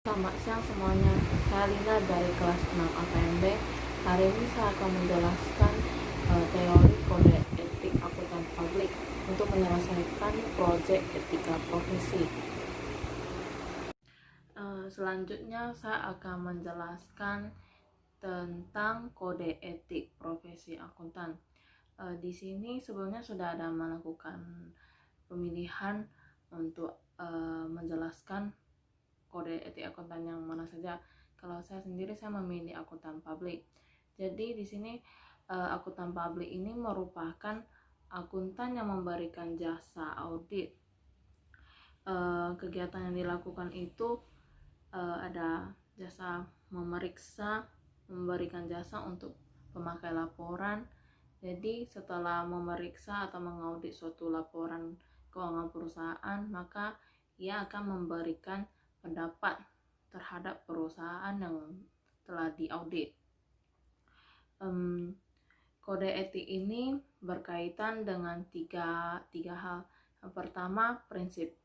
Selamat siang semuanya, saya Lina dari kelas 6 APMB. Hari ini saya akan menjelaskan teori kode etik akuntan publik untuk menyelesaikan proyek etika profesi. Selanjutnya saya akan menjelaskan tentang kode etik profesi akuntan. Di sini sebelumnya sudah ada melakukan pemilihan untuk menjelaskan kode etik akuntan yang mana saja. Kalau saya sendiri, saya memilih akuntan publik. Jadi di sini akuntan publik ini merupakan akuntan yang memberikan jasa audit. Kegiatan yang dilakukan itu ada jasa memeriksa, memberikan jasa untuk pemakai laporan. Jadi setelah memeriksa atau mengaudit suatu laporan keuangan perusahaan, maka ia akan memberikan pendapat terhadap perusahaan yang telah diaudit. Kode etik ini berkaitan dengan tiga hal. Yang pertama, prinsip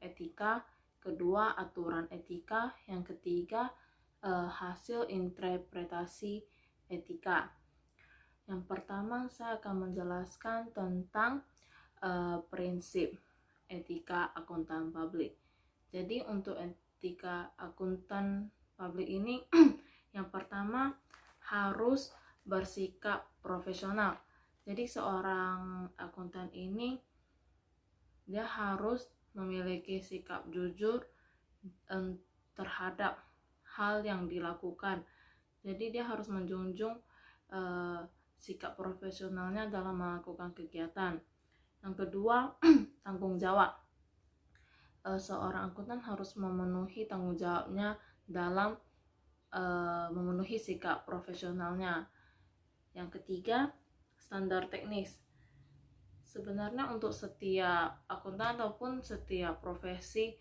etika. Kedua, aturan etika. Yang ketiga, hasil interpretasi etika. Yang pertama, saya akan menjelaskan tentang prinsip etika akuntan publik. Jadi untuk etika akuntan publik ini yang pertama harus bersikap profesional. Jadi seorang akuntan ini dia harus memiliki sikap jujur terhadap hal yang dilakukan. Jadi dia harus menjunjung sikap profesionalnya dalam melakukan kegiatan. Yang kedua, tanggung jawab. Seorang akuntan harus memenuhi tanggung jawabnya dalam memenuhi sikap profesionalnya. Yang ketiga, standar teknis. Sebenarnya untuk setiap akuntan ataupun setiap profesi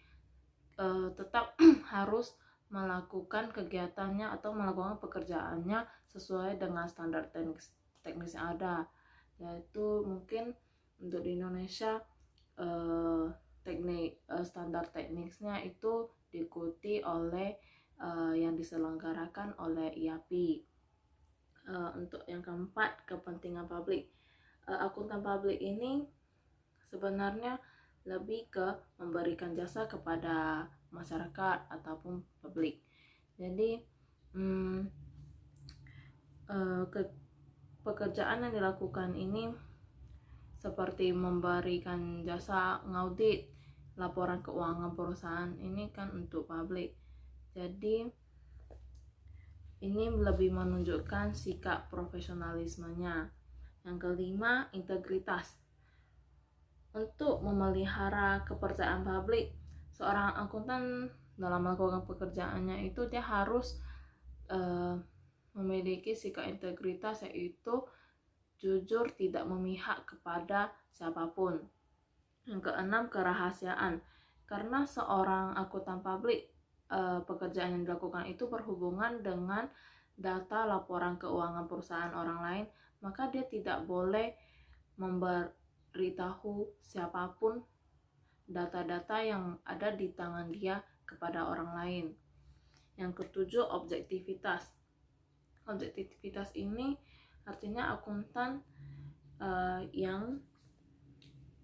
tetap harus melakukan kegiatannya atau melakukan pekerjaannya sesuai dengan standar teknis yang ada, yaitu mungkin untuk di Indonesia standar teknisnya itu diikuti oleh yang diselenggarakan oleh IAPI. Untuk yang keempat, kepentingan publik. Akuntan publik ini sebenarnya lebih ke memberikan jasa kepada masyarakat ataupun publik. Jadi pekerjaan yang dilakukan ini seperti memberikan jasa ngaudit laporan keuangan perusahaan, ini kan untuk publik. Jadi ini lebih menunjukkan sikap profesionalismenya. Yang kelima, integritas. Untuk memelihara kepercayaan publik, seorang akuntan dalam melakukan pekerjaannya itu dia harus memiliki sikap integritas, yaitu jujur, tidak memihak kepada siapapun. Yang keenam, kerahasiaan. Karena seorang akuntan publik, pekerjaan yang dilakukan itu berhubungan dengan data laporan keuangan perusahaan orang lain, maka dia tidak boleh memberitahu siapapun data-data yang ada di tangan dia kepada orang lain. Yang ketujuh, objektivitas. Objektivitas ini artinya akuntan yang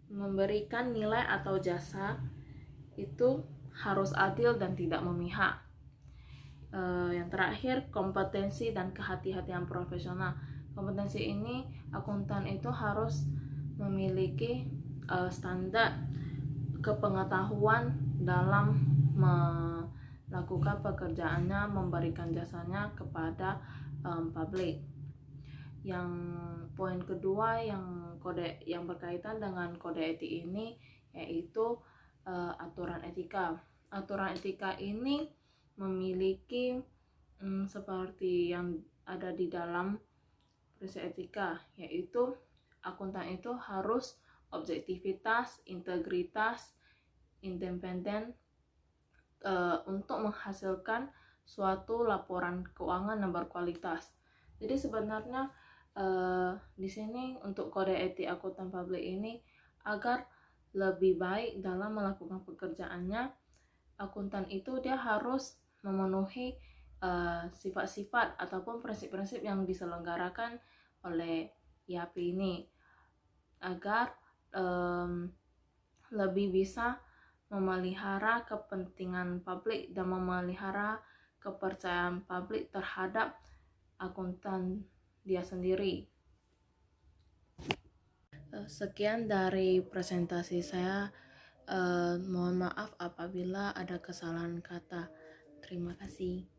memberikan nilai atau jasa itu harus adil dan tidak memihak. Yang terakhir, kompetensi dan kehati-hatian profesional. Kompetensi ini akuntan itu harus memiliki standar kepengetahuan dalam melakukan pekerjaannya, memberikan jasanya kepada publik. Yang poin kedua yang berkaitan dengan kode etik ini yaitu aturan etika. Aturan etika ini memiliki seperti yang ada di dalam prinsip etika, yaitu akuntan itu harus objektivitas, integritas, independen untuk menghasilkan suatu laporan keuangan yang berkualitas. Jadi sebenarnya di sini untuk kode etik akuntan publik ini agar lebih baik dalam melakukan pekerjaannya, akuntan itu dia harus memenuhi sifat-sifat ataupun prinsip-prinsip yang diselenggarakan oleh IAP ini agar lebih bisa memelihara kepentingan publik dan memelihara kepercayaan publik terhadap akuntan dia sendiri. Sekian dari presentasi saya. Mohon maaf apabila ada kesalahan kata. Terima kasih.